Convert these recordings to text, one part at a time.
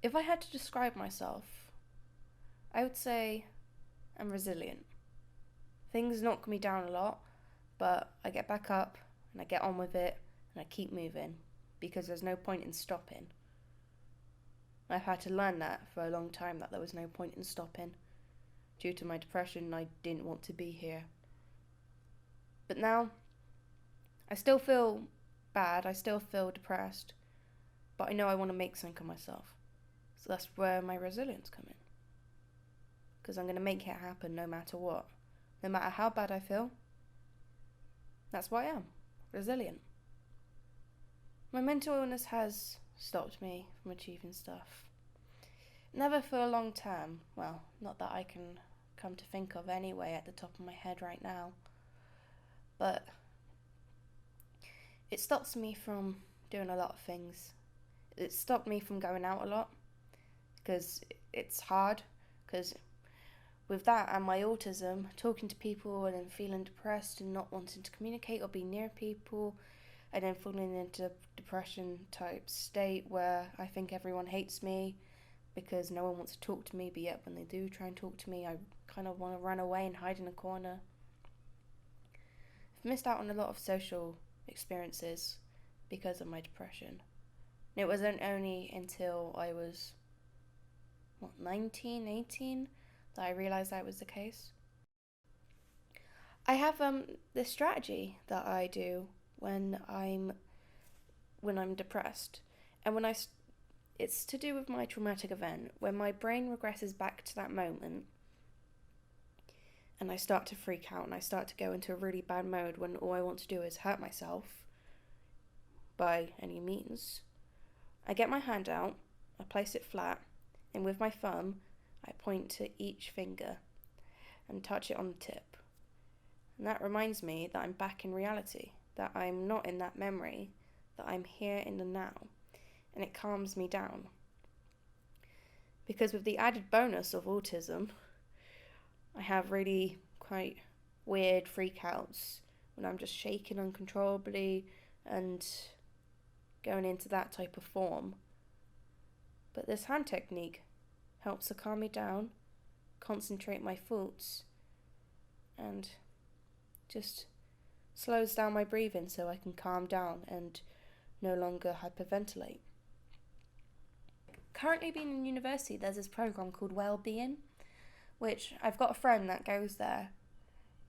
If I had to describe myself, I would say I'm resilient. Things knock me down a lot, but I get back up and I get on with it and I keep moving because there's no point in stopping. I've had to learn that for a long time, that there was no point in stopping. Due to my depression, I didn't want to be here. But now, I still feel bad, I still feel depressed, but I know I want to make something of myself. So that's where my resilience comes in. Because I'm going to make it happen no matter what. No matter how bad I feel, that's what I am, resilient. My mental illness has stopped me from achieving stuff. Never for a long term, well, not that I can come to think of anyway at the top of my head right now, but it stops me from doing a lot of things. It stopped me from going out a lot, because it's hard, because with that and my autism, talking to people and then feeling depressed and not wanting to communicate or be near people, and then falling into depression type state where I think everyone hates me because no one wants to talk to me, but yet when they do try and talk to me, I kind of want to run away and hide in a corner. I've missed out on a lot of social experiences because of my depression. And it wasn't only until I was 19, 18 that I realised that was the case. I have this strategy that I do when I'm depressed, and it's to do with my traumatic event. When my brain regresses back to that moment, and I start to freak out and I start to go into a really bad mode when all I want to do is hurt myself by any means, I get my hand out, I place it flat, and with my thumb, I point to each finger and touch it on the tip. And that reminds me that I'm back in reality, that I'm not in that memory, that I'm here in the now, and it calms me down. Because with the added bonus of autism, I have really quite weird freakouts when I'm just shaking uncontrollably and going into that type of form. But this hand technique helps to calm me down, concentrate my thoughts, and just slows down my breathing so I can calm down and no longer hyperventilate. Currently being in university, there's this program called Wellbeing, which I've got a friend that goes there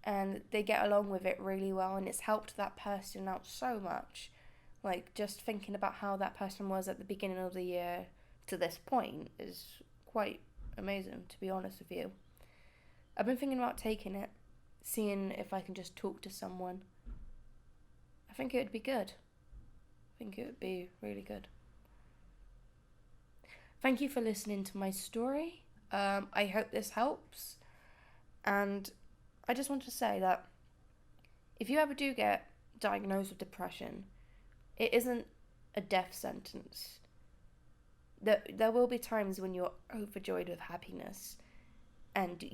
and they get along with it really well, and it's helped that person out so much. Like, just thinking about how that person was at the beginning of the year to this point is quite amazing, to be honest with you. I've been thinking about taking it, seeing if I can just talk to someone. I think it would be good. I think it would be really good. Thank you for listening to my story. I hope this helps. And I just want to say that if you ever do get diagnosed with depression, it isn't a death sentence. There will be times when you're overjoyed with happiness and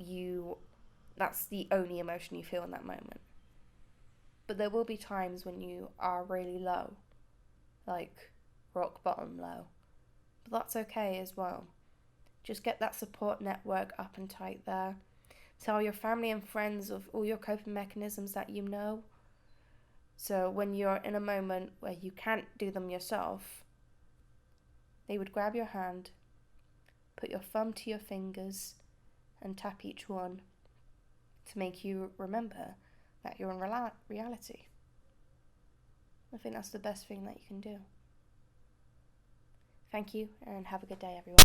that's the only emotion you feel in that moment. But there will be times when you are really low, like rock bottom low. But that's okay as well. Just get that support network up and tight there. Tell your family and friends of all your coping mechanisms that you know. So when you're in a moment where you can't do them yourself, they would grab your hand, put your thumb to your fingers, and tap each one to make you remember that you're in reality. I think that's the best thing that you can do. Thank you, and have a good day, everyone.